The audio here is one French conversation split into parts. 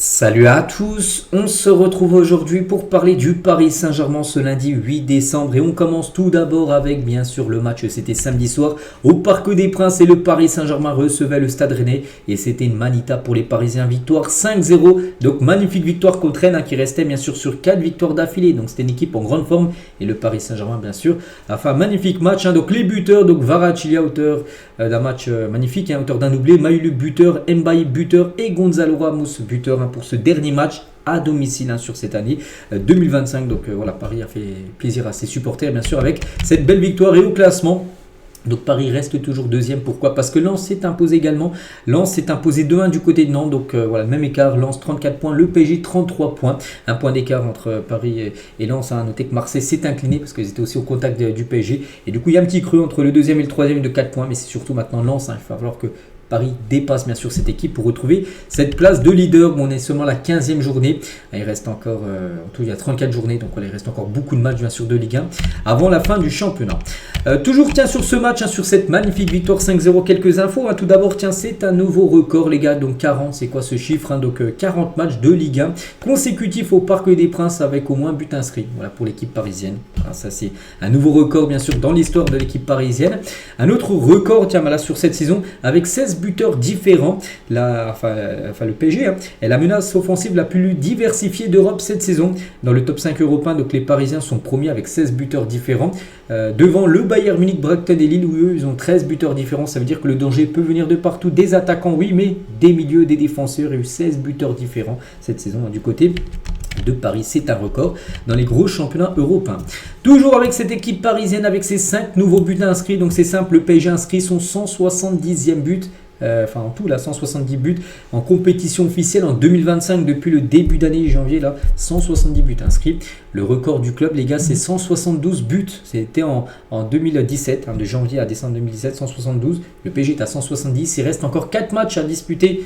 Salut à tous, on se retrouve aujourd'hui pour parler du Paris Saint-Germain ce lundi 8 décembre et on commence tout d'abord avec bien sûr le match, c'était samedi soir au Parc des Princes et le Paris Saint-Germain recevait le Stade Rennais et c'était une manita pour les Parisiens, victoire 5-0, donc magnifique victoire contre Rennes qui restait bien sûr sur 4 victoires d'affilée, donc c'était une équipe en grande forme et le Paris Saint-Germain bien sûr a fait un magnifique match, donc les buteurs, donc Kvaratskhelia auteur d'un match magnifique, auteur d'un doublé, Maïlu buteur, Mbaye buteur et Gonzalo Ramos buteur pour ce dernier match à domicile sur cette année 2025. Donc voilà, Paris a fait plaisir à ses supporters bien sûr avec cette belle victoire et au classement. Donc Paris reste toujours deuxième. Pourquoi? Parce que Lens s'est imposé également. Lens s'est imposé 2-1 du côté de Nantes. Donc voilà, même écart. Lens 34 points, le PSG 33 points. Un point d'écart entre Paris et Lens. À noter que Marseille s'est incliné parce qu'ils étaient aussi au contact du PSG. Et du coup, il y a un petit creux entre le deuxième et le troisième de 4 points. Mais c'est surtout maintenant Lens. Il va falloir que Paris dépasse bien sûr cette équipe pour retrouver cette place de leader. Bon, on est seulement la 15e journée. Il reste encore, en tout il y a 34 journées, donc il reste encore beaucoup de matchs bien sûr de Ligue 1 avant la fin du championnat. Toujours tiens sur ce match, sur cette magnifique victoire 5-0, quelques infos. Tout d'abord, tiens, c'est un nouveau record les gars, donc 40, c'est quoi ce chiffre donc 40 matchs de Ligue 1 consécutifs au Parc des Princes avec au moins un but inscrit. Voilà pour l'équipe parisienne. Voilà, ça c'est un nouveau record bien sûr dans l'histoire de l'équipe parisienne. Un autre record, tiens, là sur cette saison avec 16 buteurs différents. Le PSG est la menace offensive la plus diversifiée d'Europe cette saison. Dans le top 5 européen, donc les Parisiens sont premiers avec 16 buteurs différents. Devant le Bayern Munich, Brighton et Lille, où eux ils ont 13 buteurs différents. Ça veut dire que le danger peut venir de partout. Des attaquants, oui, mais des milieux, des défenseurs. Il y a eu 16 buteurs différents cette saison du côté de Paris, c'est un record dans les gros championnats européens. Toujours avec cette équipe parisienne, avec ses 5 nouveaux buts inscrits, donc c'est simple, le PSG inscrit son 170e but. En tout là 170 buts en compétition officielle en 2025 depuis le début d'année janvier là 170 buts inscrits. Le record du club les gars c'est 172 buts, c'était en 2017 de janvier à décembre 2017 172. Le PSG est à 170, il reste encore 4 matchs à disputer.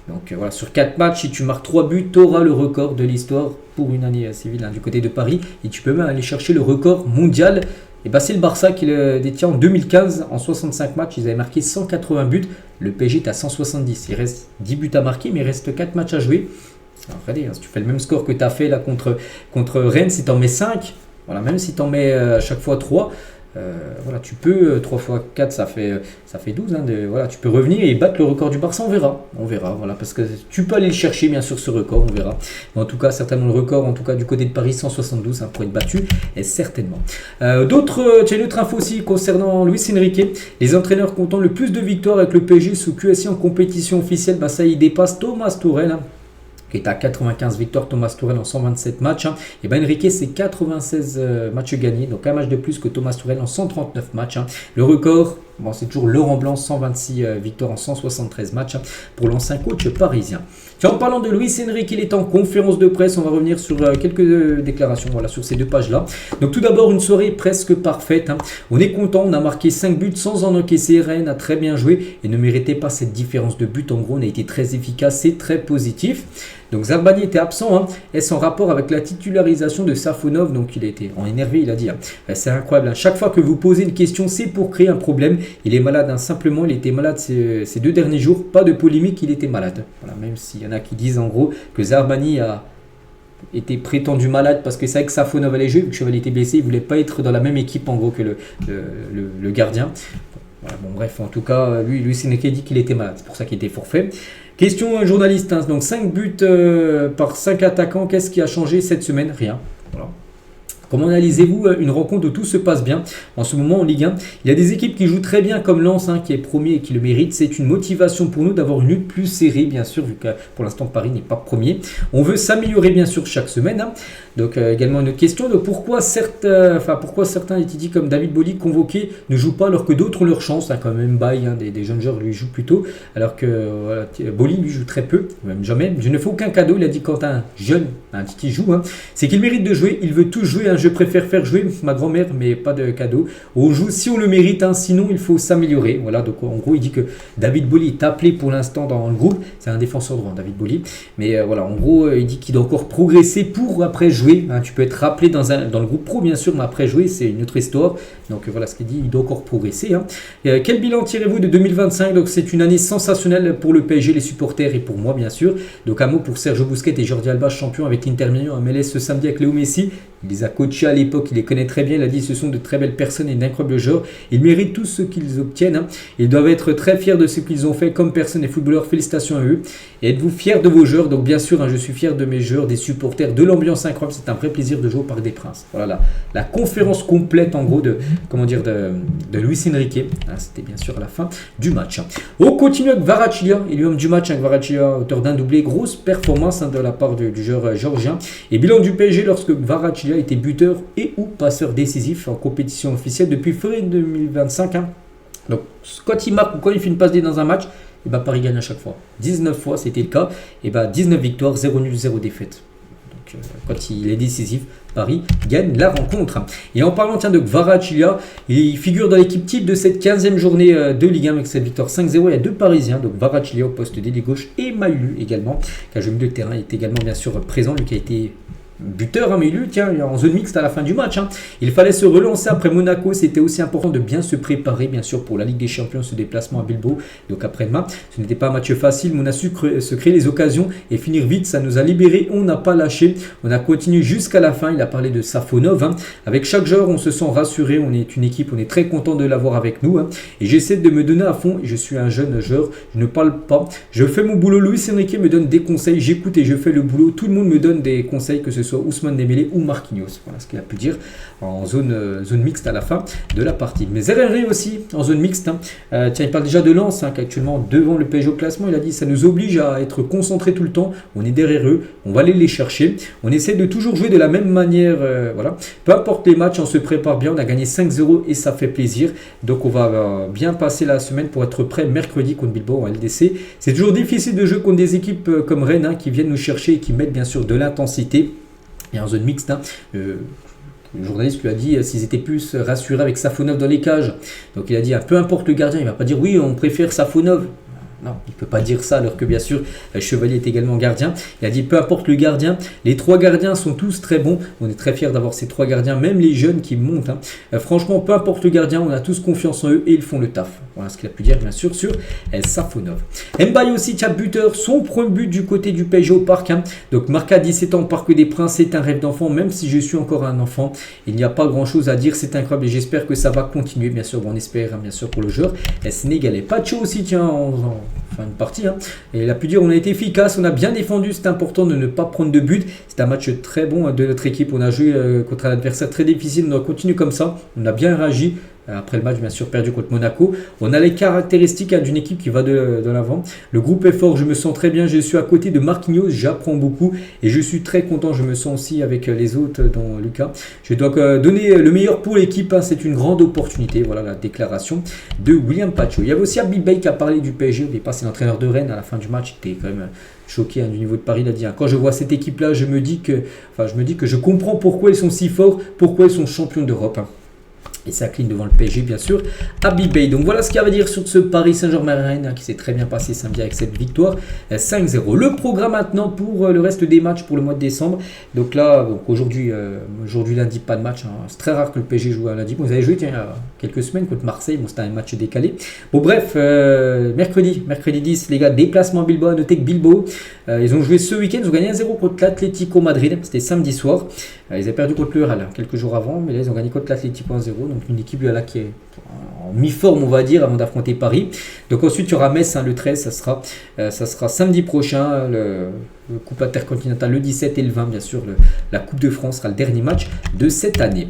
Donc voilà, sur 4 matchs, si tu marques 3 buts, tu auras le record de l'histoire pour une année civile du côté de Paris. Et tu peux même aller chercher le record mondial. Et c'est le Barça qui le détient en 2015. En 65 matchs, ils avaient marqué 180 buts. Le PSG est à 170. Il reste 10 buts à marquer, mais il reste 4 matchs à jouer. Regardez, si tu fais le même score que tu as fait là contre Rennes, si tu en mets 5, voilà, même si tu en mets à chaque fois 3, tu peux 3 fois 4 ça fait 12 tu peux revenir et battre le record du Barça, on verra voilà, parce que tu peux aller le chercher bien sûr ce record, on verra, mais en tout cas certainement le record en tout cas du côté de Paris 172 pour être battu et certainement d'autres. Tu as une autre info aussi concernant Luis Enrique, les entraîneurs comptant le plus de victoires avec le PSG sous QSI en compétition officielle, ça il dépasse Thomas Tuchel qui est à 95 victoires, Thomas Tuchel en 127 matchs. Et Enrique, c'est 96 matchs gagnés, donc un match de plus que Thomas Tuchel en 139 matchs. Le record, c'est toujours Laurent Blanc, 126 victoires en 173 matchs pour l'ancien coach parisien. En parlant de Luis Enrique, il est en conférence de presse. On va revenir sur quelques déclarations sur ces 2 pages-là. Donc tout d'abord, une soirée presque parfaite. On est content, on a marqué 5 buts sans en encaisser. Rennes a très bien joué et ne méritait pas cette différence de but. En gros, on a été très efficace et très positif. Donc Zarbani était absent, est-ce en rapport avec la titularisation de Safonov? Donc il a été énervé, il a dit, c'est incroyable, chaque fois que vous posez une question, c'est pour créer un problème. Il est malade, simplement, il était malade ces 2 derniers jours, pas de polémique, il était malade. Voilà, même s'il y en a qui disent en gros que Zarbani a été prétendu malade parce que c'est vrai que Safonov allait jouer, vu que Chevalier était blessé, il ne voulait pas être dans la même équipe en gros que le gardien. Voilà, bref, en tout cas, lui Enrique dit qu'il était malade, c'est pour ça qu'il était forfait. Question journaliste, donc 5 buts par 5 attaquants, qu'est-ce qui a changé cette semaine? Rien. Voilà. Comment analysez-vous une rencontre où tout se passe bien en ce moment en Ligue 1? Il y a des équipes qui jouent très bien comme Lens qui est premier et qui le mérite. C'est une motivation pour nous d'avoir une lutte plus serrée bien sûr vu que pour l'instant Paris n'est pas premier. On veut s'améliorer bien sûr chaque semaine. Donc également une autre question, donc pourquoi certains étudiants comme David Boly convoqués ne jouent pas alors que d'autres ont leur chance, comme Mbaye, des jeunes joueurs lui jouent plutôt alors que Boly lui joue très peu, même jamais. Je ne fais aucun cadeau, il a dit quand un jeune, un Titi joue, c'est qu'il mérite de jouer, il veut tous jouer un je préfère faire jouer ma grand-mère, mais pas de cadeau. On joue si on le mérite, hein, sinon il faut s'améliorer. Voilà, donc en gros, il dit que David Boly est appelé pour l'instant dans le groupe. C'est un défenseur droit, David Boly. Mais voilà, en gros, il dit qu'il doit encore progresser pour après jouer. Hein. Tu peux être rappelé dans le groupe pro, bien sûr, mais après jouer, c'est une autre histoire. Donc voilà ce qu'il dit, il doit encore progresser. Hein. Quel bilan tirez-vous de 2025? Donc c'est une année sensationnelle pour le PSG, les supporters et pour moi, bien sûr. Donc un mot pour Sergio Busquets et Jordi Alba, champion avec l'Inter Milan en MLS ce samedi avec Léo Messi. Il les a coachés à l'époque, il les connaît très bien. Il a dit ce sont de très belles personnes et d'incroyables joueurs. Ils méritent tout ce qu'ils obtiennent. Hein. Ils doivent être très fiers de ce qu'ils ont fait comme personnes et footballeurs. Félicitations à eux. Et êtes-vous fiers de vos joueurs? Donc bien sûr, hein, je suis fier de mes joueurs, des supporters, de l'ambiance incroyable. C'est un vrai plaisir de jouer au Parc des Princes. Voilà la conférence complète en gros de Luis Enrique. Hein, c'était bien sûr à la fin du match. Hein. On continue avec Kvaratskhelia, il est homme du match. Hein, Kvaratskhelia, auteur d'un doublé. Grosse performance, hein, de la part du joueur géorgien. Et bilan du PSG lorsque Kvaratskhelia était buteur et ou passeur décisif en compétition officielle depuis février 2025. Hein. Donc quand il marque ou quand il fait une passe D dans un match, et Paris gagne à chaque fois. 19 fois c'était le cas. Et 19 victoires, 0 nul, 0 défaite. Donc quand il est décisif, Paris gagne la rencontre. Et en parlant de Kvaratskhelia, il figure dans l'équipe type de cette 15e journée de Ligue 1 avec cette victoire 5-0. Il y a deux Parisiens, donc Kvaratskhelia au poste d'ailier gauche et Maulu également, qui a joué milieu de terrain, est également bien sûr présent, lui qui a été buteur, hein, mais lui, tiens, en zone mixte à la fin du match. Hein. Il fallait se relancer après Monaco. C'était aussi important de bien se préparer, bien sûr, pour la Ligue des Champions, ce déplacement à Bilbao. Donc après-demain, ce n'était pas un match facile, mais on a su se créer les occasions et finir vite. Ça nous a libérés. On n'a pas lâché. On a continué jusqu'à la fin. Il a parlé de Safonov. Hein. Avec chaque joueur, on se sent rassuré. On est une équipe. On est très content de l'avoir avec nous. Hein. Et j'essaie de me donner à fond. Je suis un jeune joueur. Je ne parle pas. Je fais mon boulot. Luis Enrique me donne des conseils. J'écoute et je fais le boulot. Tout le monde me donne des conseils, que ce soit Ousmane Dembélé ou Marquinhos. Voilà ce qu'il a pu dire en zone mixte à la fin de la partie. Mais Zerri aussi en zone mixte. Hein. Tiens, il parle déjà de Lens, hein, qui est actuellement devant le PSG au classement. Il a dit ça nous oblige à être concentrés tout le temps. On est derrière eux. On va aller les chercher. On essaie de toujours jouer de la même manière. Voilà. Peu importe les matchs, on se prépare bien. On a gagné 5-0 et ça fait plaisir. Donc on va bien passer la semaine pour être prêt mercredi contre Bilbao en LDC. C'est toujours difficile de jouer contre des équipes comme Rennes, hein, qui viennent nous chercher et qui mettent bien sûr de l'intensité. Et en zone mixte, hein, le journaliste lui a dit s'ils étaient plus rassurés avec Safonov dans les cages. Donc il a dit peu importe le gardien, il ne va pas dire oui on préfère Safonov. Non, il ne peut pas dire ça alors que bien sûr Chevalier est également gardien. Il a dit peu importe le gardien, les trois gardiens sont tous très bons. On est très fiers d'avoir ces trois gardiens, même les jeunes qui montent. Hein. Franchement, peu importe le gardien, on a tous confiance en eux et ils font le taf. Voilà ce qu'il a pu dire bien sûr sur Safonov. Mbaye aussi, tient buteur, son premier but du côté du PSG au Parc. Hein. Donc marqué à 17 ans au Parc des Princes, c'est un rêve d'enfant, même si je suis encore un enfant. Il n'y a pas grand chose à dire, c'est incroyable et j'espère que ça va continuer. Bien sûr, on espère, hein, bien sûr pour le joueur sénégalais. Pacho aussi, tiens, fin de partie. Hein. Et il a pu dire on a été efficace, on a bien défendu, c'est important de ne pas prendre de but. C'est un match très bon de notre équipe. On a joué contre un adversaire très difficile, on doit continuer comme ça. On a bien réagi. Après le match, bien sûr, perdu contre Monaco. On a les caractéristiques, hein, d'une équipe qui va de l'avant. Le groupe est fort, je me sens très bien. Je suis à côté de Marquinhos, j'apprends beaucoup et je suis très content. Je me sens aussi avec les autres, dont Lucas. Je dois donner le meilleur pour l'équipe. Hein, c'est une grande opportunité. Voilà la déclaration de William Pacho. Il y avait aussi Habib Beye qui a parlé du PSG. Il n'est pas, c'est l'entraîneur de Rennes à la fin du match. Il était quand même choqué, hein, du niveau de Paris. Il a dit hein, quand je vois cette équipe-là, je me dis que je comprends pourquoi ils sont si forts, pourquoi ils sont champions d'Europe. Hein. Et ça cligne devant le PSG, bien sûr, Habib Beye. Donc voilà ce qu'il y a à dire sur ce Paris Saint-Germain, hein, qui s'est très bien passé samedi avec cette victoire 5-0. Le programme maintenant pour le reste des matchs pour le mois de décembre. Donc là, aujourd'hui lundi, pas de match. Hein. C'est très rare que le PSG joue un lundi. Bon, vous avez joué il y a quelques semaines contre Marseille. Bon, c'était un match décalé. Bon, bref, mercredi 10, les gars, déplacement à Bilbao. Notez que Bilbao, ils ont joué ce week-end. Ils ont gagné 1-0 contre l'Atlético Madrid. C'était samedi soir. Ils avaient perdu contre le Real quelques jours avant. Mais là, ils ont gagné contre l'Atlético 1-0. Donc une équipe là qui est en mi-forme on va dire avant d'affronter Paris. Donc ensuite il y aura Metz, hein, le 13, ça sera samedi prochain, le Coupe Intercontinentale le 17 et le 20 bien sûr, la Coupe de France sera le dernier match de cette année.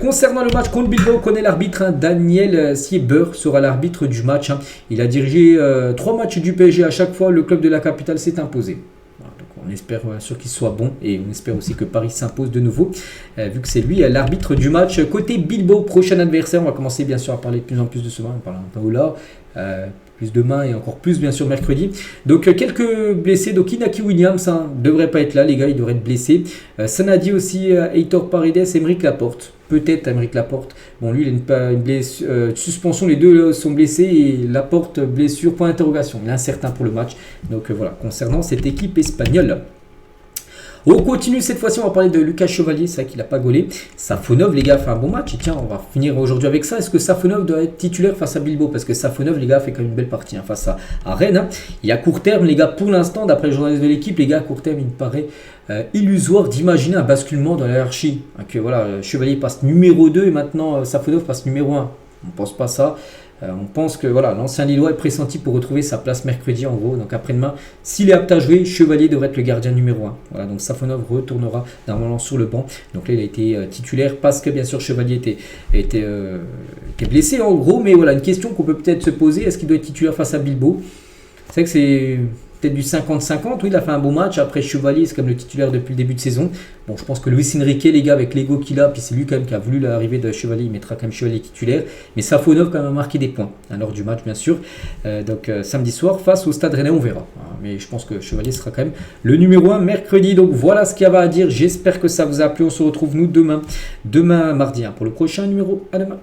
Concernant le match contre Bilbao, on connaît l'arbitre, hein, Daniel Sieber sera l'arbitre du match. Hein. Il a dirigé 3 matchs du PSG, à chaque fois le club de la capitale s'est imposé. On espère bien sûr qu'il soit bon et on espère aussi que Paris s'impose de nouveau vu que c'est lui l'arbitre du match. Côté Bilbao, prochain adversaire, on va commencer bien sûr à parler de plus en plus de ce match. On parle d'un peu là. plus demain et encore plus bien sûr mercredi. Donc quelques blessés, donc Inaki Williams devrait pas être là les gars, il devrait être blessé. Sanadi aussi, Heitor Paredes, Aymeric Laporte, peut-être Aymeric Laporte. Bon lui il a une blessure, suspension, les deux sont blessés et Laporte blessure point d'interrogation, il est incertain pour le match. Donc voilà, concernant cette équipe espagnole. On continue cette fois-ci, on va parler de Lucas Chevalier, c'est vrai qu'il n'a pas gaulé. Safonov, les gars, fait un bon match. Et tiens, on va finir aujourd'hui avec ça. Est-ce que Safonov doit être titulaire face à Bilbao? Parce que Safonov, les gars, fait quand même une belle partie face à Rennes. Il y a court terme, les gars, pour l'instant, d'après les journalistes de l'équipe, les gars, à court terme, il me paraît illusoire d'imaginer un basculement dans la hiérarchie. Que voilà, Chevalier passe numéro 2 et maintenant Safonov passe numéro 1. On ne pense pas ça. On pense que voilà, l'ancien Lillois est pressenti pour retrouver sa place mercredi en gros. Donc après-demain, s'il est apte à jouer, Chevalier devrait être le gardien numéro 1. Voilà, donc Safonov retournera normalement sur le banc. Donc là, il a été titulaire parce que bien sûr Chevalier était blessé en gros. Mais voilà, une question qu'on peut peut-être se poser, est-ce qu'il doit être titulaire face à Bilbao? C'est vrai que c'est peut-être du 50-50. Oui, il a fait un bon match. Après, Chevalier, c'est comme le titulaire depuis le début de saison. Bon, je pense que Luis Enrique, les gars, avec l'ego qu'il a, puis c'est lui quand même qui a voulu l'arrivée de Chevalier, il mettra quand même Chevalier titulaire. Mais Safonov quand même a marqué des points lors du match, bien sûr. Donc samedi soir, face au Stade Rennais, on verra. Mais je pense que Chevalier sera quand même le numéro 1 mercredi. Donc voilà ce qu'il y avait à dire. J'espère que ça vous a plu. On se retrouve nous demain mardi, pour le prochain numéro. À demain.